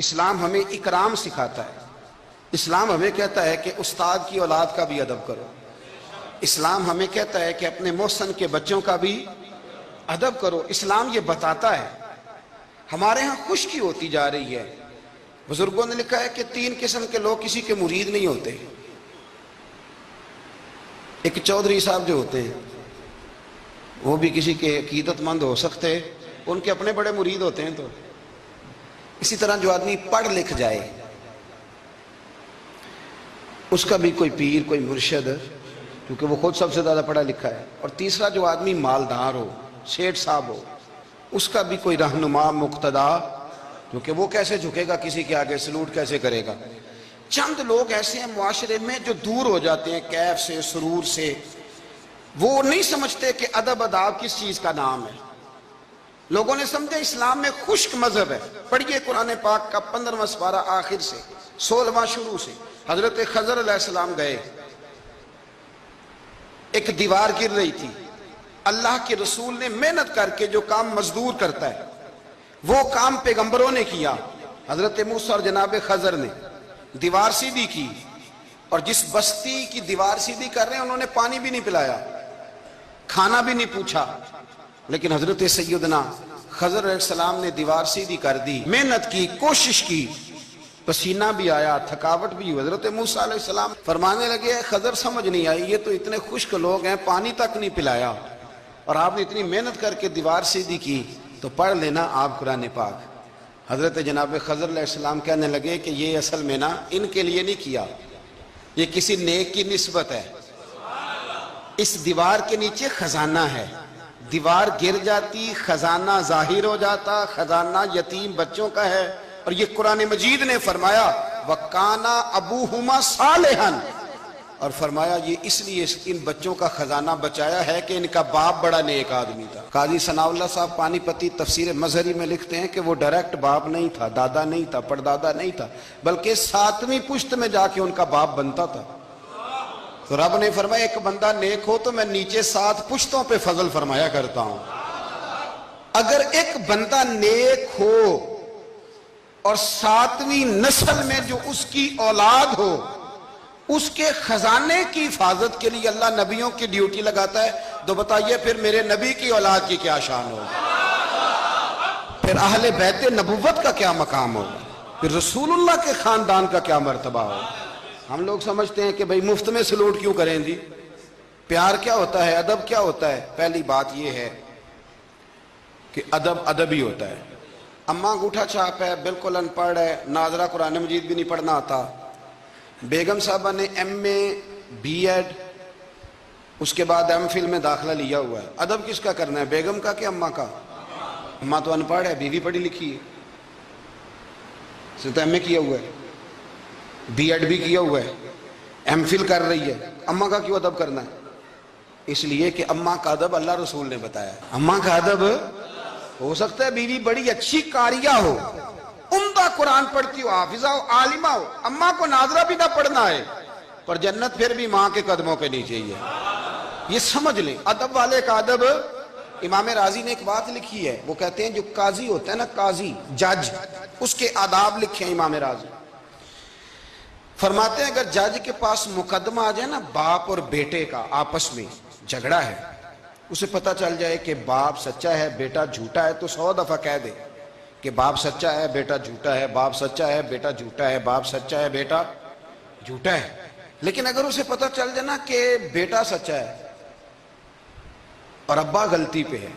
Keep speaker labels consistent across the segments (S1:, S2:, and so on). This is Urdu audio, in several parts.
S1: اسلام ہمیں اکرام سکھاتا ہے. اسلام ہمیں کہتا ہے کہ استاد کی اولاد کا بھی ادب کرو. اسلام ہمیں کہتا ہے کہ اپنے محسن کے بچوں کا بھی ادب کرو. اسلام یہ بتاتا ہے. ہمارے ہاں خشکی ہوتی جا رہی ہے. بزرگوں نے لکھا ہے کہ 3 قسم کے لوگ کسی کے مرید نہیں ہوتے. ایک چودھری صاحب جو ہوتے ہیں وہ بھی کسی کے عقیدت مند ہو سکتے، ان کے اپنے بڑے مرید ہوتے ہیں. تو اسی طرح جو آدمی پڑھ لکھ جائے اس کا بھی کوئی پیر، کوئی مرشد، کیونکہ وہ خود سب سے زیادہ پڑھا لکھا ہے. اور تیسرا جو آدمی مالدار ہو، سیٹھ صاحب ہو، اس کا بھی کوئی رہنما، مقتدا، کیونکہ وہ کیسے جھکے گا کسی کے آگے، سلوٹ کیسے کرے گا. چند لوگ ایسے ہیں معاشرے میں جو دور ہو جاتے ہیں کیف سے، سرور سے. وہ نہیں سمجھتے کہ ادب اداب کس چیز کا نام ہے. لوگوں نے سمجھا اسلام میں خشک مذہب ہے. پڑھیے قرآن پاک کا 15واں سپارہ آخر سے 16واں شروع سے. حضرت خضر علیہ السلام گئے، ایک دیوار گر رہی تھی. اللہ کے رسول نے محنت کر کے جو کام مزدور کرتا ہے وہ کام پیغمبروں نے کیا. حضرت موسیٰ اور جناب خضر نے دیوار سیدھی کی، اور جس بستی کی دیوار سیدھی کر رہے ہیں انہوں نے پانی بھی نہیں پلایا، کھانا بھی نہیں پوچھا. لیکن حضرت سیدنا خضر علیہ السلام نے دیوار سیدھی کر دی، محنت کی، کوشش کی، پسینہ بھی آیا، تھکاوٹ بھی. حضرت موسیٰ علیہ السلام فرمانے لگے خضر سمجھ نہیں آئی، یہ تو اتنے خشک لوگ ہیں، پانی تک نہیں پلایا، اور آپ نے اتنی محنت کر کے دیوار سیدھی کی، تو پڑھ لینا آپ قرآن پاک. حضرت جناب خضر علیہ السلام کہنے لگے کہ یہ اصل میں نا ان کے لیے نہیں کیا، یہ کسی نیک کی نسبت ہے. اس دیوار کے نیچے خزانہ ہے. دیوار گر جاتی، خزانہ ظاہر ہو جاتا. خزانہ یتیم بچوں کا ہے. اور یہ قرآن مجید نے فرمایا وَقَانَا أَبُوهُمَا صَالِحًا، اور فرمایا یہ اس لیے ان بچوں کا خزانہ بچایا ہے کہ ان کا باپ بڑا نیک آدمی تھا. قاضی ثناء اللہ صاحب پانی پتی تفسیر مظہری میں لکھتے ہیں کہ وہ ڈائریکٹ باپ نہیں تھا، دادا نہیں تھا، پردادا نہیں تھا، بلکہ 7ویں پشت میں جا کے ان کا باپ بنتا تھا. تو رب نے فرمایا ایک بندہ نیک ہو تو میں نیچے 7 پشتوں پہ فضل فرمایا کرتا ہوں. اگر ایک بندہ نیک ہو اور 7ویں نسل میں جو اس کی اولاد ہو، اس کے خزانے کی حفاظت کے لیے اللہ نبیوں کی ڈیوٹی لگاتا ہے، تو بتائیے پھر میرے نبی کی اولاد کی کیا شان ہوگی، پھر اہل بیت نبوت کا کیا مقام ہوگا، پھر رسول اللہ کے خاندان کا کیا مرتبہ ہوگا. ہم لوگ سمجھتے ہیں کہ بھئی مفت میں سلوٹ کیوں کریں جی. پیار کیا ہوتا ہے، ادب کیا ہوتا ہے. پہلی بات یہ ہے کہ ادب ادب ہی ہوتا ہے. اماں انگوٹھا چھاپ ہے، بالکل ان پڑھ ہے، ناظرہ قرآن مجید بھی نہیں پڑھنا آتا. بیگم صاحبہ نے ایم اے، بی ایڈ، اس کے بعد ایم فل میں داخلہ لیا ہوا ہے. ادب کس کا کرنا ہے، بیگم کا کہ اماں کا؟ اماں تو ان پڑھ ہے، بیوی پڑھی لکھی ہے، صرف ایم اے کیا ہوا ہے، بی ایڈ بھی کیا ہوا ہے، ایم فل کر رہی ہے. اماں کا کیوں ادب کرنا ہے؟ اس لیے کہ اماں کا ادب اللہ رسول نے بتایا. اماں کا ادب ہو سکتا ہے بیوی بڑی اچھی قاریہ ہو، عمدہ قرآن پڑھتی ہو، حافظہ ہو، عالمہ ہو، اماں کو ناظرہ بھی نہ پڑھنا ہے، پر جنت پھر بھی ماں کے قدموں کے نیچے ہی ہے. یہ سمجھ لیں ادب والے کا ادب. امام راضی نے ایک بات لکھی ہے، وہ کہتے ہیں جو قاضی ہوتا ہے نا، قاضی، جج، اس کے آداب لکھے ہیں امام راضی. فرماتے ہیں اگر جج کے پاس مقدمہ آ جائے نا باپ اور بیٹے کا آپس میں جھگڑا ہے، اسے پتہ چل جائے کہ باپ سچا ہے بیٹا جھوٹا ہے، تو 100 دفعہ کہہ دے کہ باپ سچا ہے بیٹا جھوٹا ہے، باپ سچا ہے بیٹا جھوٹا ہے، باپ سچا ہے بیٹا جھوٹا ہے. لیکن اگر اسے پتہ چل جائے نا کہ بیٹا سچا ہے اور ابا غلطی پہ ہے،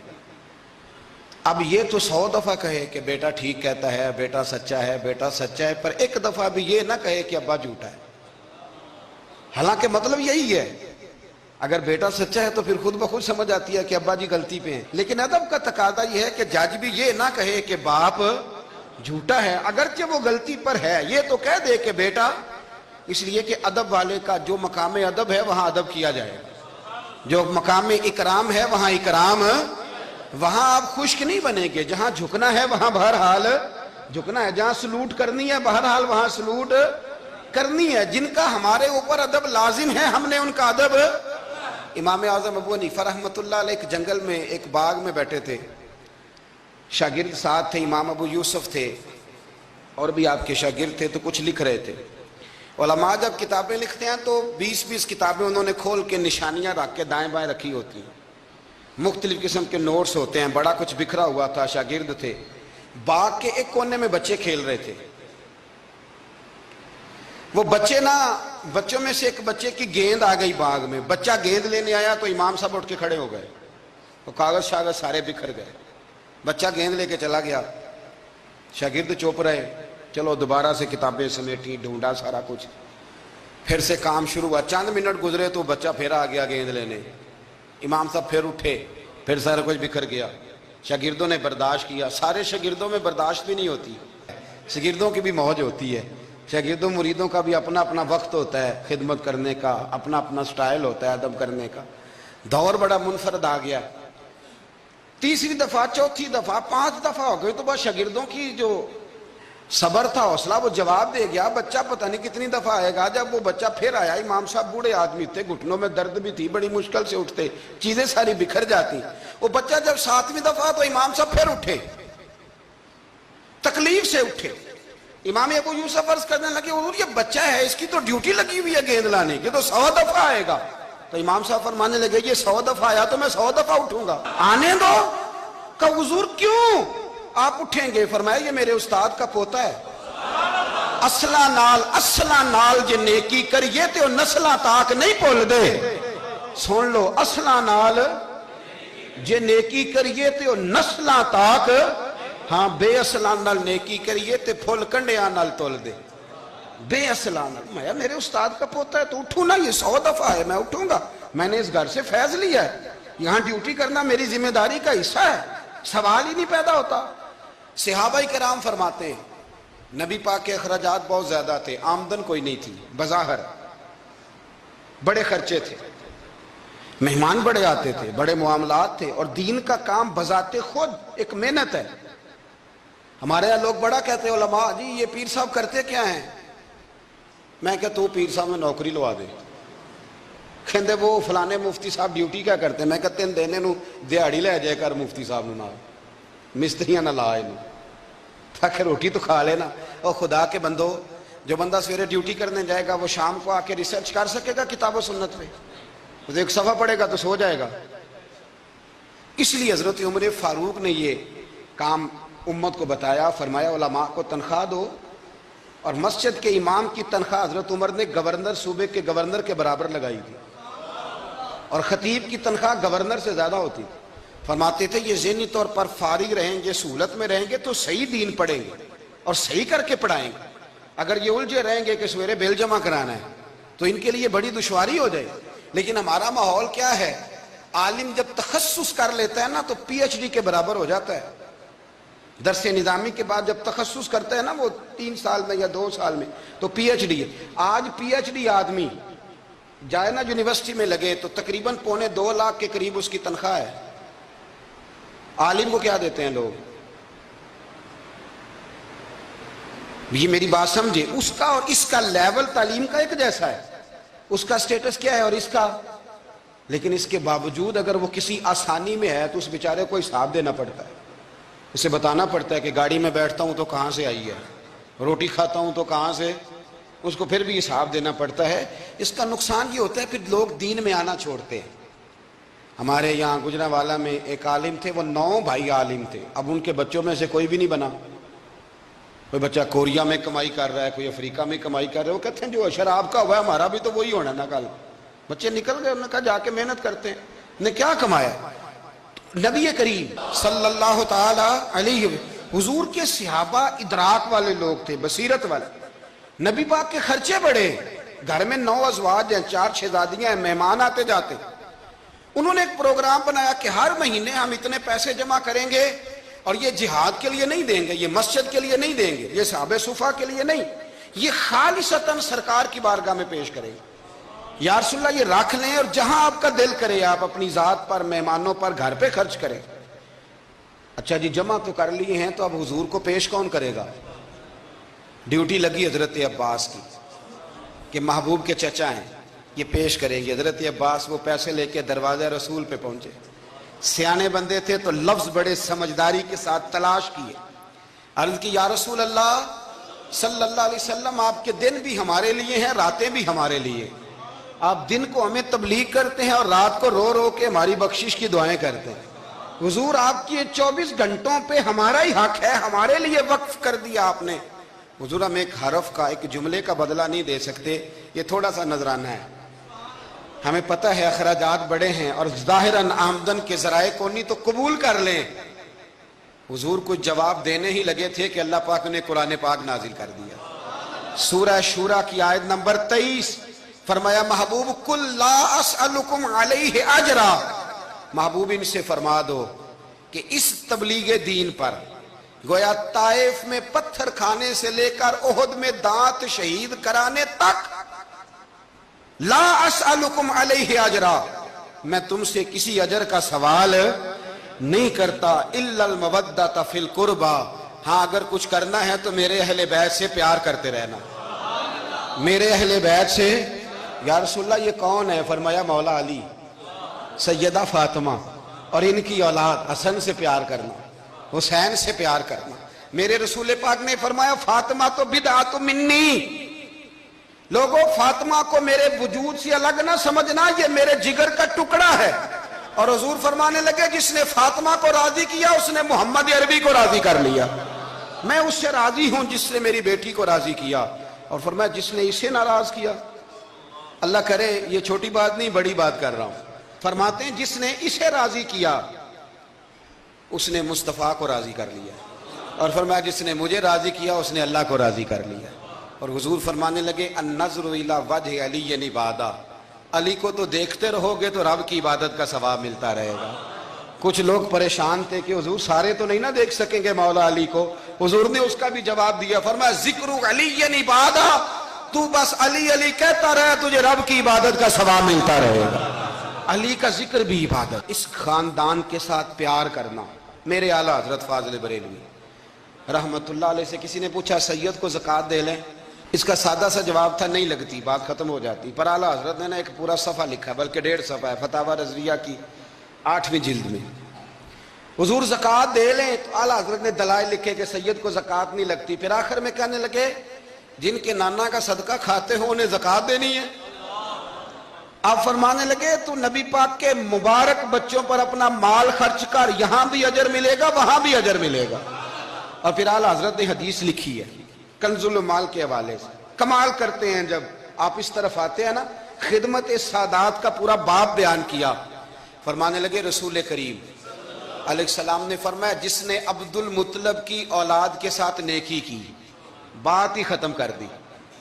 S1: اب یہ تو 100 دفعہ کہے کہ بیٹا ٹھیک کہتا ہے، بیٹا سچا ہے، بیٹا سچا ہے، پر ایک دفعہ بھی یہ نہ کہے کہ ابا جھوٹا ہے. حالانکہ مطلب یہی ہے، اگر بیٹا سچا ہے تو پھر خود بخود سمجھ آتی ہے کہ ابا جی غلطی پہ ہیں. لیکن ادب کا تقاضا یہ ہے کہ جج بھی یہ نہ کہے کہ باپ جھوٹا ہے، اگرچہ وہ غلطی پر ہے، یہ تو کہہ دے کہ بیٹا. اس لیے کہ ادب والے کا جو مقام ادب ہے وہاں ادب کیا جائے گا، جو مقام اکرام ہے وہاں اکرام. وہاں آپ خشک نہیں بنیں گے، جہاں جھکنا ہے وہاں بہرحال جھکنا ہے، جہاں سلوٹ کرنی ہے بہرحال وہاں سلوٹ کرنی ہے. جن کا ہمارے اوپر ادب لازم ہے ہم نے ان کا ادب. امام اعظم ابو حنیفہ رحمۃ اللہ علیہ ایک جنگل میں ایک باغ میں بیٹھے تھے، شاگرد ساتھ تھے، امام ابو یوسف تھے. اور بھی آپ کے شاگرد تھے تو کچھ لکھ رہے تھے. علماء جب کتابیں لکھتے ہیں تو 20-20 کتابیں انہوں نے کھول کے نشانیاں رکھ کے دائیں بائیں رکھی ہوتی ہیں, مختلف قسم کے نوٹس ہوتے ہیں, بڑا کچھ بکھرا ہوا تھا. شاگرد تھے, باغ کے ایک کونے میں بچے کھیل رہے تھے. وہ بچوں میں سے ایک بچے کی گیند آ گئی باغ میں. بچہ گیند لینے آیا تو امام صاحب اٹھ کے کھڑے ہو گئے, وہ کاغذ شاغذ سارے بکھر گئے. بچہ گیند لے کے چلا گیا, شاگرد چپ رہے. چلو دوبارہ سے کتابیں سمیٹی, ڈھونڈا سارا کچھ, پھر سے کام شروع ہوا. چند منٹ گزرے تو بچہ پھر آ گیا گیند لینے. امام صاحب پھر اٹھے, پھر سارا کچھ بکھر گیا. شاگردوں نے برداشت کیا. سارے شاگردوں میں برداشت بھی نہیں ہوتی, شاگردوں کی بھی موج ہوتی ہے. شاگردوں مریدوں کا بھی اپنا اپنا وقت ہوتا ہے خدمت کرنے کا, اپنا اپنا سٹائل ہوتا ہے ادب کرنے کا. دور بڑا منفرد آ گیا. تیسری دفعہ, چوتھی دفعہ, 5 دفعہ ہو گئی تو بس شاگردوں کی جو صبر تھا, حوصلہ, وہ جواب دے گیا. بچہ پتہ نہیں کتنی دفعہ آئے گا. جب وہ بچہ پھر آیا, امام صاحب بوڑھے آدمی تھے, گھٹنوں میں درد بھی تھی, بڑی مشکل سے اٹھتے, چیزیں ساری بکھر جاتی. وہ بچہ جب 7ویں دفعہ تو امام صاحب پھر اٹھے, تکلیف سے اٹھے. امام ابو یوسف عرض کرنے لگے, حضور یہ بچہ ہے, اس کی تو ڈیوٹی لگی ہوئی ہے گیند لانے کی, تو 100 دفعہ آئے گا. تو امام صاحب فرمانے لگے, یہ 100 دفعہ آیا تو میں 100 دفعہ اٹھوں گا, آنے دو. کہ حضور کیوں آپ اٹھیں گے؟ فرمایا یہ میرے استاد کا پوتا ہے. اصلا نال جے نیکی کریے تے نسلاں تاک نہیں بھول دے. سن لو, اصلا نال جے نیکی کریے تے نسلاں تاک, ہاں بے اصلاں نال نیکی کریے تے پھول کنڈیاں نال تول دے. بے اصلاں نال, میں میرے استاد کا پوتا ہے تو اٹھوں نا, یہ 100 دفعہ ہے, میں اٹھوں گا. میں نے اس گھر سے فیض لیا ہے, یہاں ڈیوٹی کرنا میری ذمہ داری کا حصہ ہے, سوال ہی نہیں پیدا ہوتا. صحابہ کرام فرماتے ہیں نبی پاک کے اخراجات بہت زیادہ تھے, آمدن کوئی نہیں تھی, بظاہر بڑے خرچے تھے, مہمان بڑے آتے تھے, بڑے معاملات تھے, اور دین کا کام بذات خود ایک محنت ہے. ہمارے یہاں لوگ بڑا کہتے ہیں علماء, جی یہ پیر صاحب کرتے کیا ہیں؟ میں کہتا ہوں پیر صاحب میں نوکری لوا دے. کہندے وہ فلانے مفتی صاحب ڈیوٹی کیا کرتے ہیں؟ میں کہتے ہیں دینے نو دیہڑی لے جائے کر مفتی صاحب نو, مستریاں نہ لا انہوں, تاکہ روٹی تو کھا لینا. اور خدا کے بندو, جو بندہ سویرے ڈیوٹی کرنے جائے گا وہ شام کو آ کے ریسرچ کر سکے گا کتاب و سنت پہ؟ وہ ایک صفحہ پڑھے گا تو سو جائے گا. اس لیے حضرت عمر فاروق نے یہ کام امت کو بتایا, فرمایا علماء کو تنخواہ دو. اور مسجد کے امام کی تنخواہ حضرت عمر نے گورنر, صوبے کے گورنر کے برابر لگائی تھی, اور خطیب کی تنخواہ گورنر سے زیادہ ہوتی تھی. فرماتے تھے یہ ذہنی طور پر فارغ رہیں گے, سہولت میں رہیں گے تو صحیح دین پڑھیں گے اور صحیح کر کے پڑھائیں گے. اگر یہ الجھے رہیں گے کہ سویرے بیل جمع کرانا ہے تو ان کے لیے بڑی دشواری ہو جائے. لیکن ہمارا ماحول کیا ہے, عالم جب تخصص کر لیتا ہے نا تو پی ایچ ڈی کے برابر ہو جاتا ہے. درس نظامی کے بعد جب تخصص کرتا ہے نا وہ 3 سال میں یا 2 سال میں, تو پی ایچ ڈی ہے. آج پی ایچ ڈی آدمی جائے نا یونیورسٹی میں لگے تو تقریباً 2.25 لاکھ کے قریب اس کی تنخواہ ہے. عالم کو کیا دیتے ہیں لوگ؟ یہ میری بات سمجھے, اس کا اور اس کا لیول تعلیم کا ایک جیسا ہے, اس کا سٹیٹس کیا ہے اور اس کا. لیکن اس کے باوجود اگر وہ کسی آسانی میں ہے تو اس بیچارے کو حساب دینا پڑتا ہے, اسے بتانا پڑتا ہے کہ گاڑی میں بیٹھتا ہوں تو کہاں سے آئی ہے, روٹی کھاتا ہوں تو کہاں سے, اس کو پھر بھی حساب دینا پڑتا ہے. اس کا نقصان یہ ہوتا ہے پھر لوگ دین میں آنا چھوڑتے ہیں. ہمارے یہاں گجرانوالہ میں ایک عالم تھے, وہ 9 بھائی عالم تھے. اب ان کے بچوں میں سے کوئی بھی نہیں بنا. کوئی بچہ کوریا میں کمائی کر رہا ہے, کوئی افریقہ میں کمائی کر رہا ہے. وہ کہتے ہیں جو شراب کا ہوا ہے ہمارا بھی تو وہی ہونا نا. کل بچے نکل گئے, انہوں نے کہا جا کے محنت کرتے ہیں. نے کیا کمایا؟ نبی کریم صلی اللہ تعالی علیہ, حضور کے صحابہ ادراک والے لوگ تھے, بصیرت والے. نبی پاک کے خرچے بڑے, گھر میں 9 ازواج ہیں, 4 شہزادیاں ہیں, مہمان آتے جاتے. انہوں نے ایک پروگرام بنایا کہ ہر مہینے ہم اتنے پیسے جمع کریں گے, اور یہ جہاد کے لیے نہیں دیں گے, یہ مسجد کے لیے نہیں دیں گے, یہ صحابہ صفا کے لیے نہیں, یہ خالصتاً سرکار کی بارگاہ میں پیش کریں گے. یا رسول اللہ یہ رکھ لیں, اور جہاں آپ کا دل کرے آپ اپنی ذات پر, مہمانوں پر, گھر پہ خرچ کریں. اچھا جی جمع تو کر لیے ہیں, تو اب حضور کو پیش کون کرے گا؟ ڈیوٹی لگی حضرت عباس کی کہ محبوب کے چچا ہیں, یہ پیش کریں گے. حضرت عباس وہ پیسے لے کے دروازہ رسول پہ پہنچے. سیانے بندے تھے تو لفظ بڑے سمجھداری کے ساتھ تلاش کیے. عرض کی یا رسول اللہ صلی اللہ علیہ وسلم آپ کے دن بھی ہمارے لیے ہیں، راتیں بھی ہمارے لیے. آپ دن کو ہمیں تبلیغ کرتے ہیں اور رات کو رو رو کے ہماری بخشش کی دعائیں کرتے ہیں. حضور آپ کی 24 گھنٹوں پہ ہمارا ہی حق ہے، ہمارے لیے وقف کر دیا آپ نے. حضور ہم ایک حرف کا، ایک جملے کا بدلہ نہیں دے سکتے، یہ تھوڑا سا نذرانہ ہے. ہمیں پتہ ہے اخراجات بڑے ہیں اور ظاہراً آمدن کے ذرائع کو نہیں تو قبول کر لیں. حضور کچھ جواب دینے ہی لگے تھے کہ اللہ پاک نے قرآن پاک نازل کر دیا. سورہ شورى کی آیت نمبر 23 فرمایا محبوب قل لا اسألکم علیہ اجرا، محبوب ان سے فرما دو کہ اس تبلیغ دین پر گویا طائف میں پتھر کھانے سے لے کر احد میں دانت شہید کرانے تک لا اسألکم علیہ اجرا، میں تم سے کسی اجر کا سوال نہیں کرتا الا المودۃ فی القربى، ہاں اگر کچھ کرنا ہے تو میرے اہل بیت سے پیار کرتے رہنا. میرے اہل بیت سے. یا رسول اللہ یہ کون ہے؟ فرمایا مولا علی، سیدہ فاطمہ اور ان کی اولاد حسن سے پیار کرنا، حسین سے پیار کرنا. میرے رسول پاک نے فرمایا فاطمہ تو بدعت منی، لوگوں فاطمہ کو میرے وجود سے الگ نہ سمجھنا، یہ میرے جگر کا ٹکڑا ہے. اور حضور فرمانے لگے جس نے فاطمہ کو راضی کیا اس نے محمد عربی کو راضی کر لیا. میں اس سے راضی ہوں جس نے میری بیٹی کو راضی کیا. اور فرمایا جس نے اسے ناراض کیا، اللہ کرے یہ چھوٹی بات نہیں بڑی بات کر رہا ہوں، فرماتے ہیں جس نے اسے راضی کیا اس نے مصطفیٰ کو راضی کر لیا. اور فرمایا جس نے مجھے راضی کیا اس نے اللہ کو راضی کر لیا. اور حضور فرمانے لگے النظر الی وجہ علی عبادہ، علی کو تو دیکھتے رہو گے تو رب کی عبادت کا ثواب ملتا رہے گا. کچھ لوگ پریشان تھے کہ حضور سارے تو نہیں نہ دیکھ سکیں گے مولا علی کو. حضور نے اس کا بھی جواب دیا، فرمایا ذکر علی عبادہ، تو بس علی علی کہتا رہے تجھے رب کی عبادت کا ثواب ملتا رہے گا. علی کا ذکر بھی عبادت. اس خاندان کے ساتھ پیار کرنا. میرے اعلیٰ حضرت فاضل بریلوی رحمت اللہ علیہ سے کسی نے پوچھا سید کو زکوٰۃ دے لیں؟ اس کا سادہ سا جواب تھا نہیں لگتی، بات ختم ہو جاتی. پر اعلیٰ حضرت نے ایک پورا صفحہ لکھا، بلکہ 1.5 صفحہ ہے، فتاوی رضویہ کی 8ویں جلد میں. حضور زکوٰۃ دے لیں تو اعلیٰ حضرت نے دلائل لکھے کہ سید کو زکوٰۃ نہیں لگتی. پھر آخر میں کہنے لگے جن کے نانا کا صدقہ کھاتے ہو انہیں زکوٰۃ دینی ہے. آپ فرمانے لگے تو نبی پاک کے مبارک بچوں پر اپنا مال خرچ کر، یہاں بھی اجر ملے گا وہاں بھی اجر ملے گا. اور پھر اعلیٰ حضرت نے حدیث لکھی ہے کنز المال کے حوالے سے. کمال کرتے ہیں جب آپ اس طرف آتے ہیں نا، خدمت سادات کا پورا باب بیان کیا. فرمانے لگے رسول کریم علیہ السلام نے فرمایا جس نے عبد المطلب کی اولاد کے ساتھ نیکی کی، بات ہی ختم کر دی.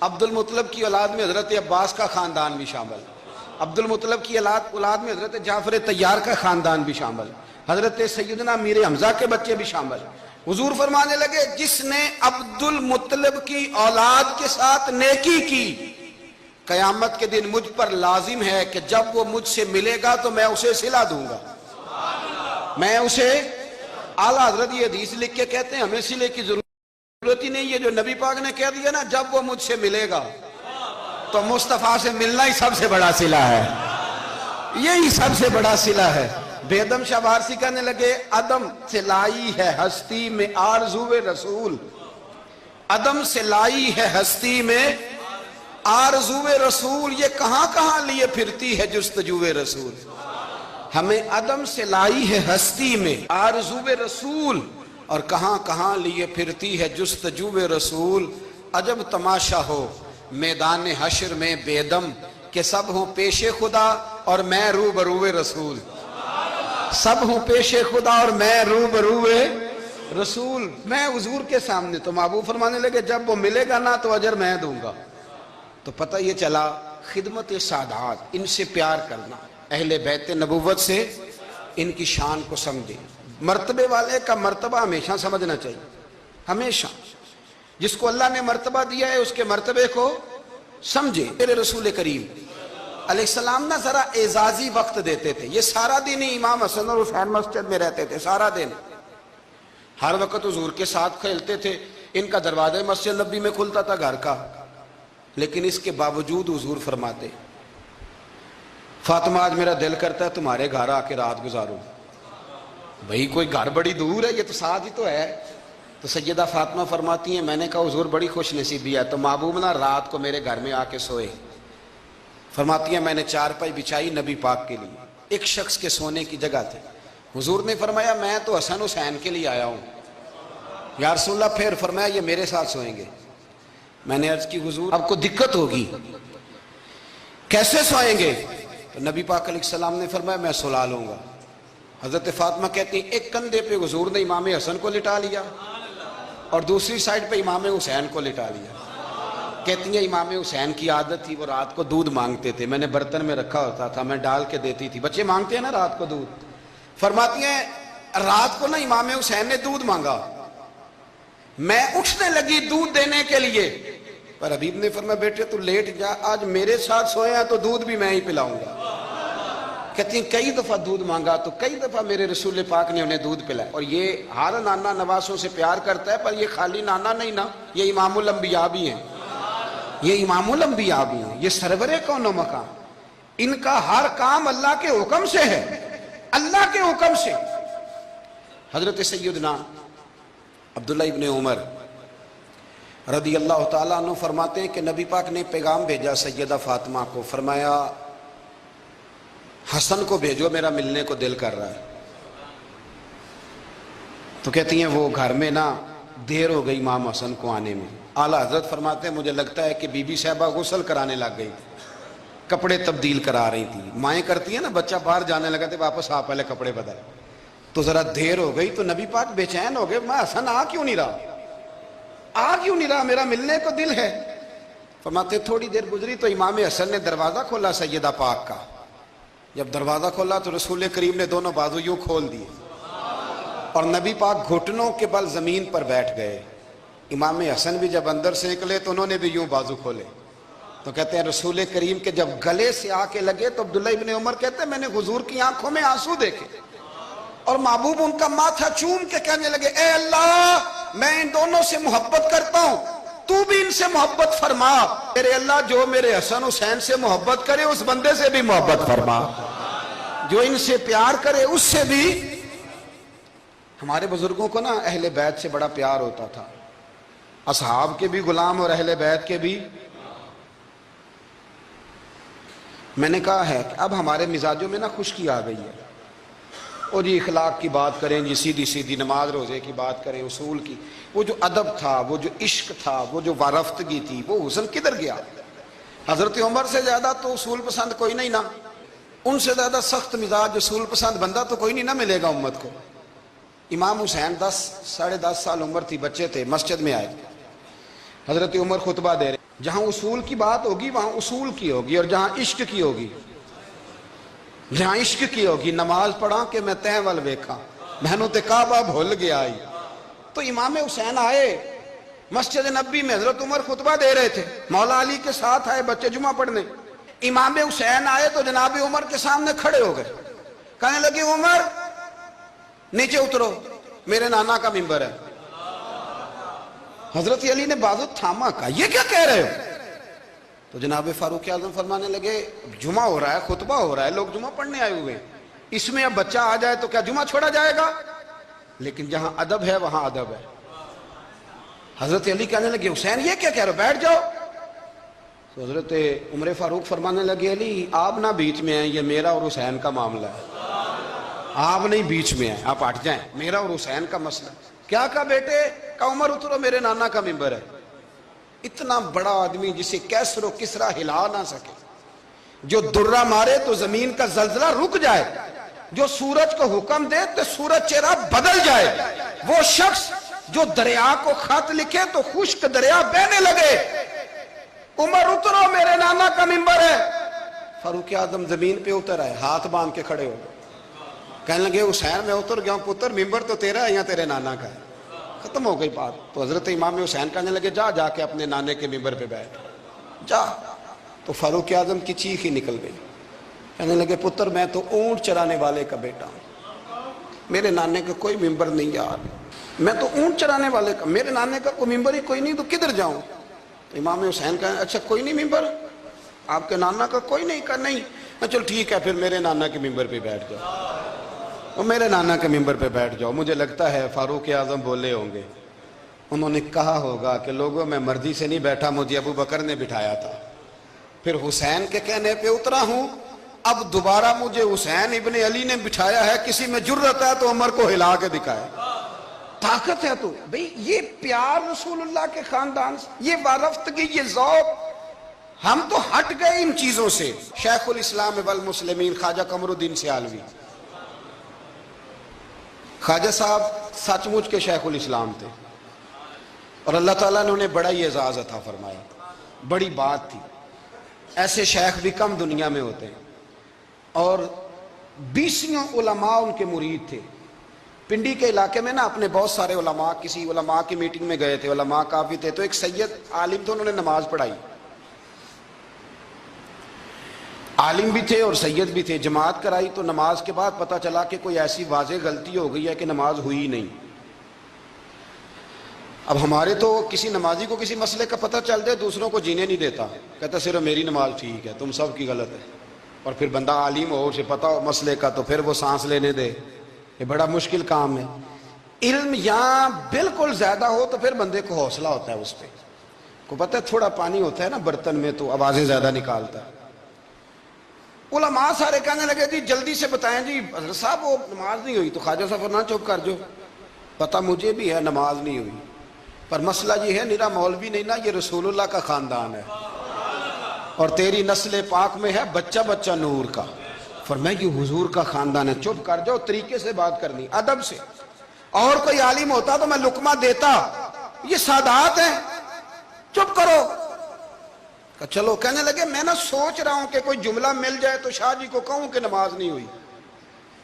S1: عبد المطلب کی اولاد میں حضرت عباس کا خاندان بھی شامل، عبد المطلب کی اولاد میں حضرت جعفر طیار کا خاندان بھی شامل، حضرت سیدنا میر حمزہ کے بچے بھی شامل. حضور فرمانے لگے جس نے عبد المطلب کی اولاد کے ساتھ نیکی کی، قیامت کے دن مجھ پر لازم ہے کہ جب وہ مجھ سے ملے گا تو میں اسے صلہ دوں گا. میں اسے اعلیٰ حضرت یہ حدیث لکھ کے کہتے ہیں ہمیں صلے کی ضرورت ہی نہیں ہے. جو نبی پاک نے کہہ دیا نا جب وہ مجھ سے ملے گا، تو مصطفیٰ سے ملنا ہی سب سے بڑا صلہ ہے، یہی سب سے بڑا صلہ ہے. بیدم شاہ بارسی کہنے لگے عدم سے لائی ہے ہستی میں آرزو رسول، عدم سے لائی ہے ہستی میں آرزو رسول، یہ کہاں کہاں لیے پھرتی ہے جستجو رسول. ہمیں عدم سے لائی ہے ہستی میں آرزو رسول، اور کہاں کہاں لیے پھرتی ہے جستجو رسول. عجب تماشا ہو میدان حشر میں بیدم کہ سب ہوں پیش خدا اور میں روبرو رسول. سب ہوں پیش خدا اور میں روبرو رسول. میں حضور کے سامنے. تو محبوب فرمانے لگے جب وہ ملے گا نا تو اجر میں دوں گا. تو پتہ یہ چلا خدمت سادات، ان سے پیار کرنا، اہل بیت نبوت سے ان کی شان کو سمجھے. مرتبے والے کا مرتبہ ہمیشہ سمجھنا چاہیے، ہمیشہ. جس کو اللہ نے مرتبہ دیا ہے اس کے مرتبے کو سمجھے. میرے رسول کریم علیہ السلام نا ذرا اعزازی وقت دیتے تھے. یہ سارا دن ہی امام حسن اور حسین مسجد میں رہتے تھے، سارا دن ہر وقت حضور کے ساتھ کھیلتے تھے. ان کا دروازہ مسجد نبی میں کھلتا تھا گھر کا. لیکن اس کے باوجود حضور فرماتے فاطمہ آج میرا دل کرتا ہے تمہارے گھر آ کے رات گزاروں. بھئی کوئی گھر بڑی دور ہے، یہ تو ساتھ ہی تو ہے. تو سیدہ فاطمہ فرماتی ہیں میں نے کہا حضور بڑی خوش نصیبی ہے تو محبوب نا رات کو میرے گھر میں آ کے سوئے. فرماتی ہیں میں نے چارپائی بچھائی نبی پاک کے لیے, ایک شخص کے سونے کی جگہ تھی. حضور نے فرمایا میں تو حسن حسین کے لیے آیا ہوں. یا رسول اللہ پھر فرمایا یہ میرے ساتھ سوئیں گے. میں نے عرض کی حضور اب کو دقت ہوگی, کیسے سوئیں گے؟ تو نبی پاک علیہ السلام نے فرمایا میں سلا لوں گا. حضرت فاطمہ کہتی ہیں ایک کندھے پہ حضور نے امام حسن کو لٹا لیا اور دوسری سائڈ پہ امام حسین کو لٹا لیا. کہتی ہیں امام حسین کی عادت تھی وہ رات کو دودھ مانگتے تھے, میں نے برتن میں رکھا ہوتا تھا, میں ڈال کے دیتی تھی, بچے مانگتے ہیں نا رات کو دودھ. فرماتی ہیں رات کو نا امام حسین نے دودھ مانگا, میں اٹھنے لگی دودھ دینے کے لیے, پر حبیب نے فرمایا بیٹے تو لیٹ جا, آج میرے ساتھ سوئے ہیں تو دودھ بھی میں ہی پلاؤں گا. کہتی ہیں کئی دفعہ دودھ مانگا تو کئی دفعہ میرے رسول پاک نے انہیں دودھ پلایا. اور یہ ہر نانا نواسوں سے پیار کرتا ہے, پر یہ خالی نانا نہیں نا, یہ امام الانبیاء بھی ہیں, یہ امام الانبیاء بھی ہیں, یہ سرور کون و مقام. ان کا ہر کام اللہ کے حکم سے ہے, اللہ کے حکم سے. حضرت سیدنا عبداللہ ابن عمر رضی اللہ تعالیٰ عنہ فرماتے ہیں کہ نبی پاک نے پیغام بھیجا سیدہ فاطمہ کو, فرمایا حسن کو بھیجو میرا ملنے کو دل کر رہا ہے. تو کہتی ہیں وہ گھر میں نا دیر ہو گئی امام حسن کو آنے میں. اعلیٰ حضرت فرماتے ہیں مجھے لگتا ہے کہ بی بی صاحبہ غسل کرانے لگ گئی, کپڑے تبدیل کرا رہی تھی. مائیں کرتی ہیں نا بچہ باہر جانے لگا تھے واپس آ پہلے کپڑے بدل, تو ذرا دیر ہو گئی تو نبی پاک بے چین ہو گئے, میں حسن آ کیوں نہیں رہا, میرا ملنے کو دل ہے. فرماتے تھوڑی دیر گزری تو امام حسن نے دروازہ کھولا سیدہ پاک کا. جب دروازہ کھولا تو رسول کریم نے دونوں بازو یوں کھول دیے اور نبی پاک گھٹنوں کے بل زمین پر بیٹھ گئے. امام حسن بھی جب اندر سے نکلے تو انہوں نے بھی یوں بازو کھولے. تو کہتے ہیں رسول کریم کے جب گلے سے آ کے لگے تو عبداللہ ابن عمر کہتے ہیں میں نے حضور کی آنکھوں میں آنسو دیکھے اور محبوب ان کا ماتھا چوم کے کہنے لگے اے اللہ میں ان دونوں سے محبت کرتا ہوں, تو بھی ان سے محبت فرما. میرے اللہ جو میرے حسن حسین سے محبت کرے اس بندے سے بھی محبت فرما, جو ان سے پیار کرے اس سے بھی. ہمارے بزرگوں کو نا اہل بیت سے بڑا پیار ہوتا تھا, اصحاب کے بھی غلام اور اہل بیت کے بھی. میں نے کہا ہے کہ اب ہمارے مزاجوں میں نا خشکی آ گئی ہے, اور جی اخلاق کی بات کریں, جی سیدھی سیدھی نماز روزے کی بات کریں, اصول کی, وہ جو ادب تھا, وہ جو عشق تھا, وہ جو وارفتگی تھی, وہ حسن کدھر گیا؟ حضرت عمر سے زیادہ تو اصول پسند کوئی نہیں نا, ان سے زیادہ سخت مزاج اصول پسند بندہ تو کوئی نہیں نہ ملے گا امت کو. امام حسین 10-10.5 سال عمر تھی, بچے تھے, مسجد میں آئے. حضرت عمر خطبہ دے رہے, جہاں اصول کی بات ہوگی وہاں اصول کی ہوگی, اور جہاں عشق کی ہوگی, جہاں عشق کی ہوگی. نماز پڑھا کہ میں تہول ویکھا مینوں تے کعبہ بھول گیا آئی. تو امام حسین آئے مسجد نبی میں, حضرت عمر خطبہ دے رہے تھے, مولا علی کے ساتھ آئے بچے جمعہ پڑھنے. امام حسین آئے تو جناب عمر کے سامنے کھڑے ہو گئے, کہنے لگے عمر نیچے اترو, میرے نانا کا ممبر ہے. حضرت علی نے بازو تھاما, کہا یہ کیا کہہ رہے ہو؟ تو جناب فاروق اعظم فرمانے لگے جمعہ ہو رہا ہے, خطبہ ہو رہا ہے, لوگ جمعہ پڑھنے آئے ہوئے, اس میں اب بچہ آ جائے تو کیا جمعہ چھوڑا جائے گا؟ لیکن جہاں ادب ہے وہاں ادب ہے. حضرت علی کہنے لگے حسین یہ کیا کہہ رہے ہو, بیٹھ جاؤ. تو حضرت عمر فاروق فرمانے لگے علی آپ نہ بیچ میں ہیں, یہ میرا اور حسین کا معاملہ ہے, آپ نہیں بیچ میں ہیں, آپ ہٹ جائیں, میرا اور حسین کا مسئلہ. کیا کہا بیٹے؟ کہا عمر اترو, میرے نانا کا ممبر ہے. اتنا بڑا آدمی جسے کیسر و کسرا ہلا نہ سکے, جو درہ مارے تو زمین کا زلزلہ رک جائے, جو سورج کو حکم دے تو سورج چہرہ بدل جائے, وہ شخص جو دریا کو خط لکھے تو خشک دریا بہنے لگے. عمر اترو, میرے نانا کا ممبر ہے. فاروق اعظم زمین پہ اتر آئے, ہاتھ باندھ کے کھڑے ہو گئے, کہنے لگے حسین میں اتر گیا ہوں پتر, ممبر تو تیرا ہے یا تیرے نانا کا ہے. ختم ہو گئی بات. تو حضرت امام حسین کہنے لگے جا کے اپنے نانے کے ممبر پہ بیٹھ جا. تو فاروق اعظم کی چیخ ہی نکل گئی, کہنے لگے پتر میں تو اونٹ چرانے والے کا بیٹا ہوں, میرے نانے کا کوئی ممبر نہیں یار, میں تو اونٹ چرانے والے کا, میرے نانے کا کوئی ممبر ہی کوئی نہیں, تو کدھر جاؤں؟ تو امام حسین کہا اچھا کوئی نہیں ممبر, آپ کے نانا کا کوئی نہیں؟ کہا نہیں. چل ٹھیک ہے پھر میرے نانا کے ممبر پہ بیٹھ جاؤ, اور میرے نانا کے ممبر پہ بیٹھ جاؤ. مجھے لگتا ہے فاروق اعظم بولے ہوں گے انہوں نے کہا ہوگا کہ لوگوں میں مرضی سے نہیں بیٹھا، مجھے ابو بکر نے بٹھایا تھا، پھر حسین کے کہنے پہ اترا ہوں، اب دوبارہ مجھے حسین ابن علی نے بٹھایا ہے، کسی میں جرت ہے تو عمر کو ہلا کے دکھائے، طاقت ہے تو بھئی یہ پیار رسول اللہ کے خاندان سے، یہ وارفتگی، یہ ذوق، ہم تو ہٹ گئے ان چیزوں سے۔ شیخ الاسلام والمسلمین خواجہ قمر الدین سیالوی، خواجہ صاحب سچ مچ کے شیخ الاسلام تھے، اور اللہ تعالیٰ نے انہیں بڑا ہی اعزاز عطا فرمایا، بڑی بات تھی، ایسے شیخ بھی کم دنیا میں ہوتے ہیں، اور 20 علماء ان کے مرید تھے۔ پنڈی کے علاقے میں نا اپنے بہت سارے علماء، کسی علماء کی میٹنگ میں گئے تھے، علماء کافی تھے، تو ایک سید عالم تھے، انہوں نے نماز پڑھائی، عالم بھی تھے اور سید بھی تھے، جماعت کرائی، تو نماز کے بعد پتہ چلا کہ کوئی ایسی واضح غلطی ہو گئی ہے کہ نماز ہوئی ہی نہیں۔ اب ہمارے تو کسی نمازی کو کسی مسئلے کا پتہ چل دے دوسروں کو جینے نہیں دیتا، کہتا صرف میری نماز ٹھیک ہے، تم سب کی غلط ہے، اور پھر بندہ عالم ہو، اسے پتہ ہو مسئلے کا، تو پھر وہ سانس لینے دے، یہ بڑا مشکل کام ہے۔ علم یہاں بالکل زیادہ ہو تو پھر بندے کو حوصلہ ہوتا ہے، اس پہ کو پتہ ہے تھوڑا پانی ہوتا ہے نا برتن میں تو آوازیں زیادہ نکالتا ہے۔ علماء سارے کہنے لگے جی جلدی سے بتائیں جی حضرت صاحب وہ نماز نہیں ہوئی، تو خواجہ صاحب فرمایا چپ کر جو، پتہ مجھے بھی ہے نماز نہیں ہوئی، پر مسئلہ یہ ہے میرا مولوی نہیں نا، یہ رسول اللہ کا خاندان ہے، اور تیری نسل پاک میں ہے بچہ بچہ نور کا، فرمایا یہ حضور کا خاندان ہے، چپ کر جاؤ، طریقے سے بات کرنی، ادب سے، اور کوئی عالم ہوتا تو میں لقمہ دیتا، یہ سادات ہیں، چپ کرو۔ چلو کہنے لگے میں نہ سوچ رہا ہوں کہ کوئی جملہ مل جائے تو شاہ جی کو کہوں کہ نماز نہیں ہوئی،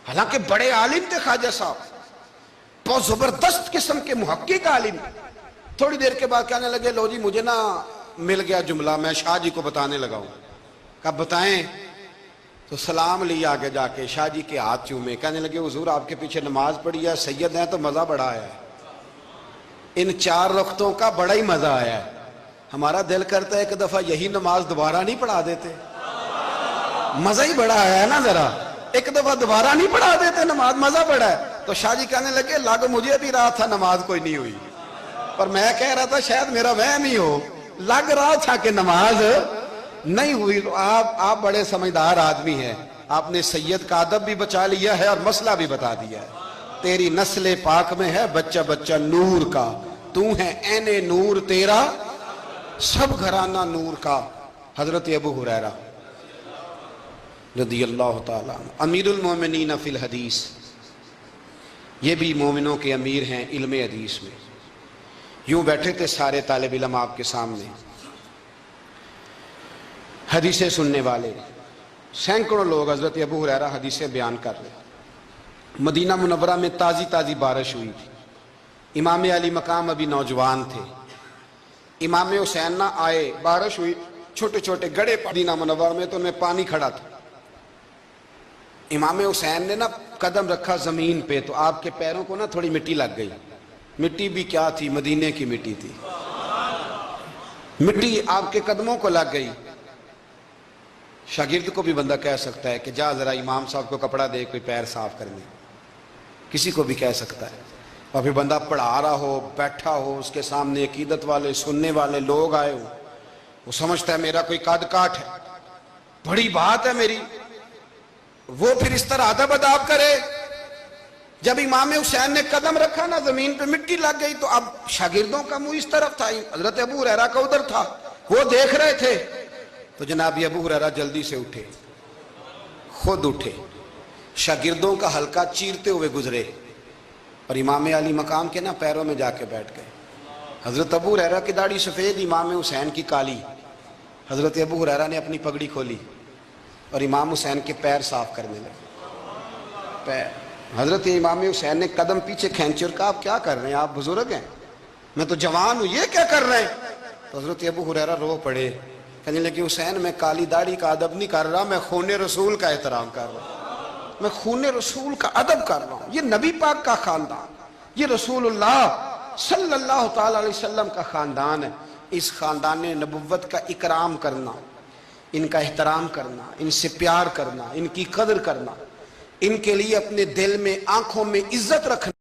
S1: حالانکہ بڑے عالم تھے خواجہ صاحب، بہت زبردست قسم کے محقق عالم۔ تھوڑی دیر کے بعد کہنے لگے لو جی مجھے نا مل گیا جملہ، میں شاہ جی کو بتانے لگا ہوں۔ کب بتائیں؟ تو سلام لی آگے جا کے، شاہ جی کے ہاتھ چومے، کہنے لگے حضور آپ کے پیچھے نماز پڑھی ہے، سید ہیں تو مزہ بڑا آیا ہے، ان 4 رکعتوں کا بڑا ہی مزہ آیا ہے، ہمارا دل کرتا ہے ایک دفعہ یہی نماز دوبارہ نہیں پڑھا دیتے، مزہ ہی بڑا آیا ہے نا، ذرا ایک دفعہ دوبارہ نہیں پڑھا دیتے نماز، مزہ بڑا ہے۔ تو شاہ جی کہنے لگے لگ مجھے بھی رہا تھا نماز کوئی نہیں ہوئی، پر میں کہہ رہا تھا شاید میرا وہم ہی ہو، لگ رہا تھا کہ نماز نہیں ہوئی۔ تو آپ بڑے سمجھدار آدمی ہیں، آپ نے سید کا ادب بھی بچا لیا ہے اور مسئلہ بھی بتا دیا ہے، تیری نسل پاک میں ہے بچہ بچہ نور کا، تو ہے عین نور تیرا سب گھرانہ نور کا۔ حضرت ابو ہریرہ رضی اللہ تعالیٰ عنہ امیر المومنین فی الحدیث، یہ بھی مومنوں کے امیر ہیں علم حدیث میں۔ یوں بیٹھے تھے سارے طالب علم آپ کے سامنے، حدیثیں سننے والے سینکڑوں لوگ، حضرت ابو ہریرہ حدیثیں بیان کر رہے۔ مدینہ منورہ میں تازی تازی بارش ہوئی تھی، امام علی مقام ابھی نوجوان تھے، امام حسین نہ آئے، بارش ہوئی، چھوٹے چھوٹے گڑے مدینہ منورہ میں، تو ان میں پانی کھڑا تھا، امام حسین نے نا قدم رکھا زمین پہ تو آپ کے پیروں کو نا تھوڑی مٹی لگ گئی، مٹی بھی کیا تھی، مدینے کی مٹی تھی، مٹی آپ کے قدموں کو لگ گئی۔ شاگرد کو بھی بندہ کہہ سکتا ہے کہ جا ذرا امام صاحب کو کپڑا دے کوئی پیر صاف کرنے، کسی کو بھی کہہ سکتا ہے، اور پھر بندہ پڑھا رہا ہو، بیٹھا ہو، اس کے سامنے عقیدت والے سننے والے لوگ آئے ہو، وہ سمجھتا ہے میرا کوئی قد کاٹ ہے، بڑی بات ہے میری، وہ پھر اس طرح ادب اداب کرے۔ جب امام حسین نے قدم رکھا نا زمین پہ مٹی لگ گئی، تو اب شاگردوں کا منہ اس طرف تھا، حضرت ابو ہریرہ کا ادھر تھا، وہ دیکھ رہے تھے، تو جناب ابو ہریرہ جلدی سے اٹھے، خود اٹھے، شاگردوں کا حلقہ چیرتے ہوئے گزرے، اور امام علی مقام کے نا پیروں میں جا کے بیٹھ گئے۔ حضرت ابو ہریرہ کی داڑھی سفید، امام حسین کی کالی، حضرت ابو ہریرہ نے اپنی پگڑی کھولی اور امام حسین کے پیر صاف کرنے لگے۔ حضرت امام حسین نے قدم پیچھے کھینچے اور کہا آپ کیا کر رہے ہیں، آپ بزرگ ہیں، میں تو جوان ہوں، یہ کیا کر رہے ہیں؟ تو حضرت ابو ہریرہ رو پڑے، کہنے لگے حسین میں کالی داڑھی کا ادب نہیں کر رہا، میں خون رسول کا احترام کر رہا ہوں، میں خون رسول کا ادب کر رہا ہوں، یہ نبی پاک کا خاندان، یہ رسول اللہ صلی اللہ تعالی علیہ وسلم کا خاندان ہے، اس خاندان نبوت کا اکرام کرنا، ان کا احترام کرنا، ان سے پیار کرنا، ان کی قدر کرنا، ان کے لیے اپنے دل میں آنکھوں میں عزت رکھنا۔